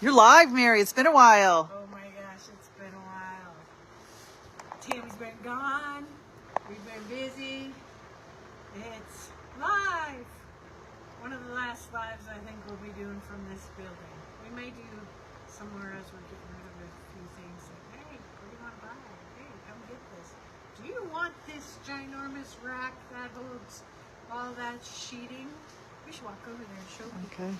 You're live, Mary. It's been a while. Oh my gosh, it's been a while. Tammy's been gone. We've been busy. It's live. One of the last lives I think we'll be doing from this building. We may do somewhere as we're getting rid of a few things. Like, hey, what do you want to buy? Hey, come get this. Do you want this ginormous rack that holds all that sheeting? We should walk over there and show people. Okay.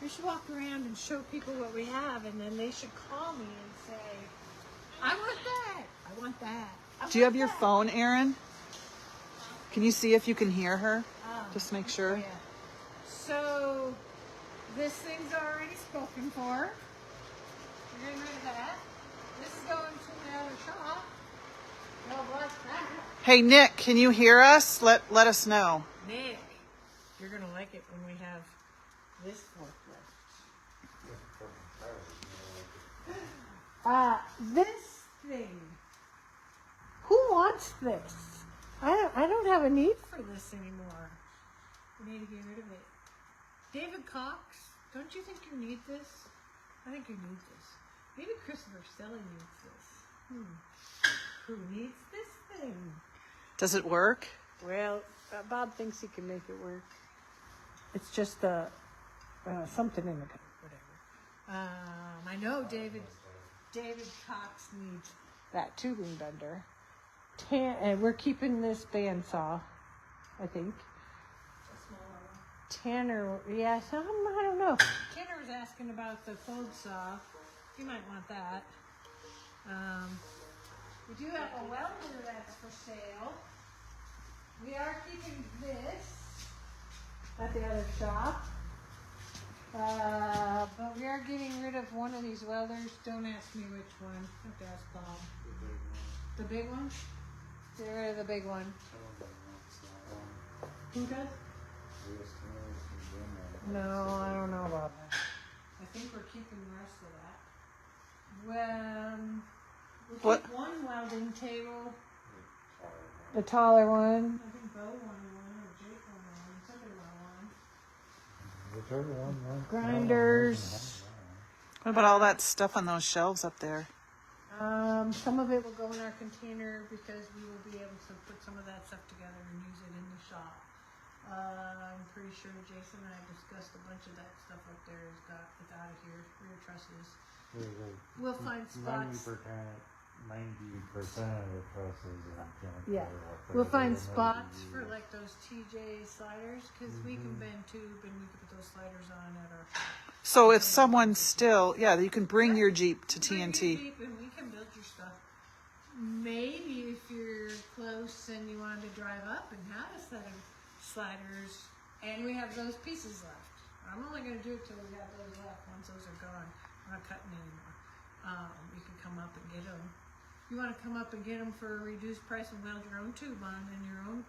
We should walk around and show people what we have, and then they should call me and say, I want that. I want that. Do you have your phone, Erin? Can you see if you can hear her? Just make sure. Oh, yeah. So, this thing's already spoken for. We're getting rid of that. This is going to the other shop. No, what's that? Hey, Nick, can you hear us? Let us know. Nick, you're going to like it when we have this forklift. This thing. Who wants this? I don't have a need for this anymore. We need to get rid of it. David Cox, don't you think you need this? I think you need this. Maybe Christopher Stelly needs this. Who needs this thing? Does it work? Well, Bob thinks he can make it work. It's just something in the whatever. I know David Cox needs that tubing bender. And we're keeping this bandsaw, I think. Tanner, yes, I don't know. Tanner was asking about the fold saw. You might want that. We do have a welder that's for sale. We are keeping this at the other shop. But we are getting rid of one of these welders. Don't ask me which one. I have to ask Bob. The big one? Get rid of the big one. Who does? No, I don't know about that. I think we're keeping the rest of that. Well, we'll keep one welding table. The taller one. I think Bo wanted one, or Jake wanted one. Somebody wanted one. Grinders. What about all that stuff on those shelves up there? Some of it will go in our container because we will be able to put some of that stuff together and use it in the shop. I'm pretty sure Jason and I discussed a bunch of that stuff up there is out of here. Rear trusses. We'll find spots. 90% of the trusses are Yeah. We'll find spots for like those TJ sliders because we can bend tube and we can put those sliders on at our. So if someone's still, you can bring your Jeep to TNT. Bring your Jeep and we can build your stuff. Maybe if you're close and you wanted to drive up and have a set of sliders, and we have those pieces left. I'm only going to do it till we have those left. Once those are gone, we're not cutting anymore. You can come up and get them. You want to come up and get them for a reduced price and weld your own tube on and your own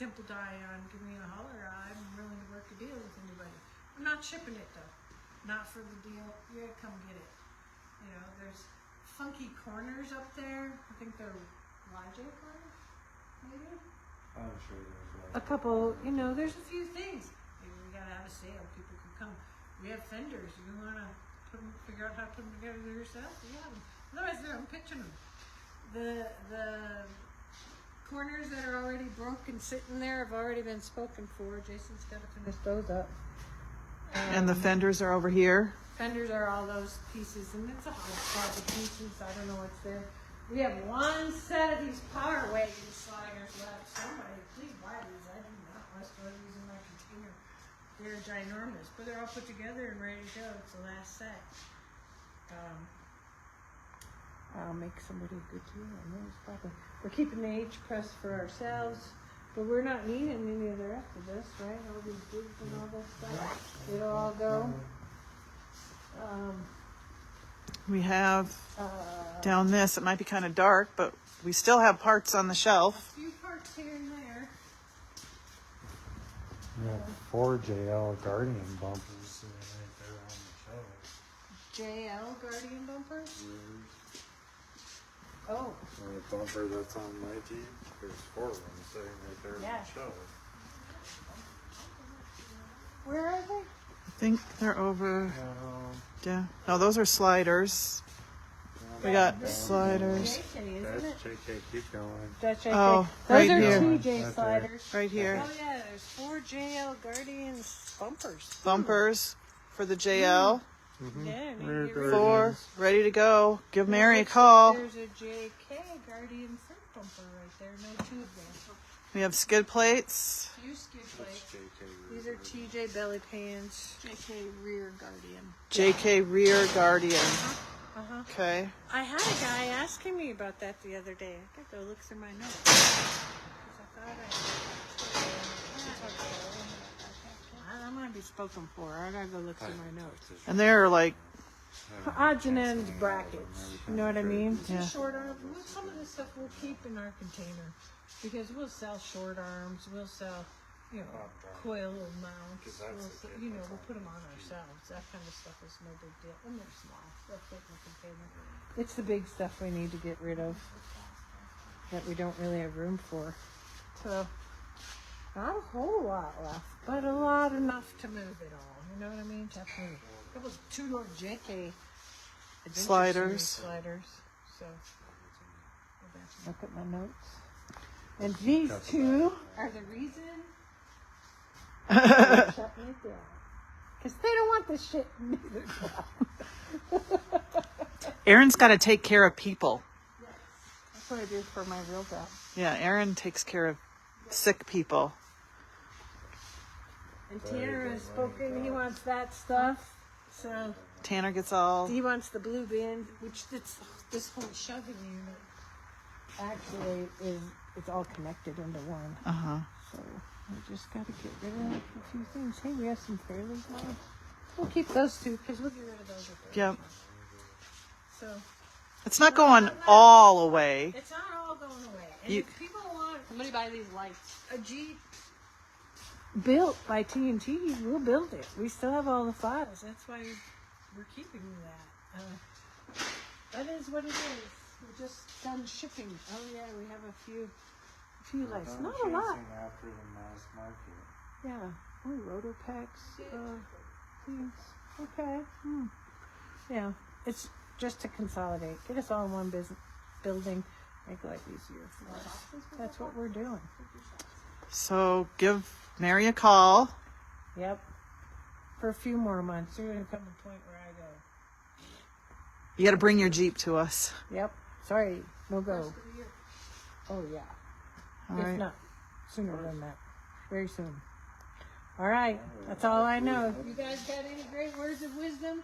temple die on. Give me a holler. I'm willing to work a deal with anybody. I'm not shipping it though. Not for the deal. You gotta come get it. You know, there's funky corners up there. I think they're YJ corners, maybe. I'm sure there's A couple, there's a few things. Maybe we gotta have a sale. People can come. We have fenders. You wanna figure out how to put them together yourself? You have them. Otherwise, I'm pitching them. The corners that are already broken sitting there have already been spoken for. Jason's got to finish those up. And the fenders are over here. Fenders are all those pieces, and it's a hodgepodge of pieces. I don't know what's there. We have one set of these power wagon sliders left. Somebody, please buy these. I do not want to start using my container. They're ginormous, but they're all put together and ready to go. It's the last set. I'll make somebody a good deal on those probably. We're keeping the H press for ourselves, but we're not needing any of the rest of this, right? All these jigs and all this stuff. It'll all go. We have down this. It might be kind of dark, but we still have parts on the shelf. A few parts here and there. We have 4 JL Guardian bumpers sitting right there on the shelf. JL Guardian bumpers? Oh. And the bumper that's on my Jeep, there's 4 of them sitting right there on the shelf. Where are they? I think they're over Yeah. No, those are sliders. We got sliders. JK, That's isn't it? JK, keep going. That's JK. Oh, Those right are here. TJ Right sliders. Right here. Oh yeah, there's 4 JL Guardians bumpers. Bumpers for the JL. Yeah, and Rear you get rid of- 4 ready to go. Give Mary a Looks like call. There's a JK Guardian front bumper right there. No tube there. We have skid plates. Few skid plates. JK. These are TJ belly pans. JK rear Guardian. JK rear Guardian. Uh-huh. Okay. I had a guy asking me about that the other day. I gotta go look through my notes. 'Cause I might be spoken for. I gotta go look through my notes. And they're like, Odds and ends brackets. You know what I mean? Yeah. Short arms. Some of this stuff we'll keep in our container because we'll sell short arms. We'll sell, coil mounts. We'll put them on ourselves. That kind of stuff is no big deal. And they're small. They'll fit in the container. It's the big stuff we need to get rid of that we don't really have room for. So, not a whole lot left, but a lot enough to move it all. You know what I mean? To have to move. A couple 2-door JK Adventure Sliders. Series sliders. So, look at my notes. And these two are the reason they're shutting it down. Because they don't want this shit neither. Aaron's got to take care of people. That's what I do for my real job. Yeah, Aaron takes care of sick people. And Tanner has spoken. He wants that stuff. So Tanner gets all. he wants the blue bin, which this whole shoving unit actually it's all connected into one. Uh-huh. So we just got to get rid of a few things. Hey, we have some fairly small. We'll keep those two because we'll get rid of those. Yep. So It's not going all away. it's not all going away. And You- if people want somebody buy these lights, a Jeep built by TNT, we'll build it. We still have all the files. That's why we're keeping that. That is what it is. We're just done shipping. Oh yeah, we have a few lights. Not a lot. After the mass market. Yeah. Oh, Rotopacks. Things. Okay. Yeah. It's just to consolidate. Get us all in one building. Make life easier for us. That's what we're doing. So give Mary a call. Yep. For a few more months. There's going to come a point where I go. You got to bring your Jeep to us. Yep. Sorry. No go. Oh, yeah. All If right. not, sooner than that. Very soon. All right. That's all I know. You guys got any great words of wisdom?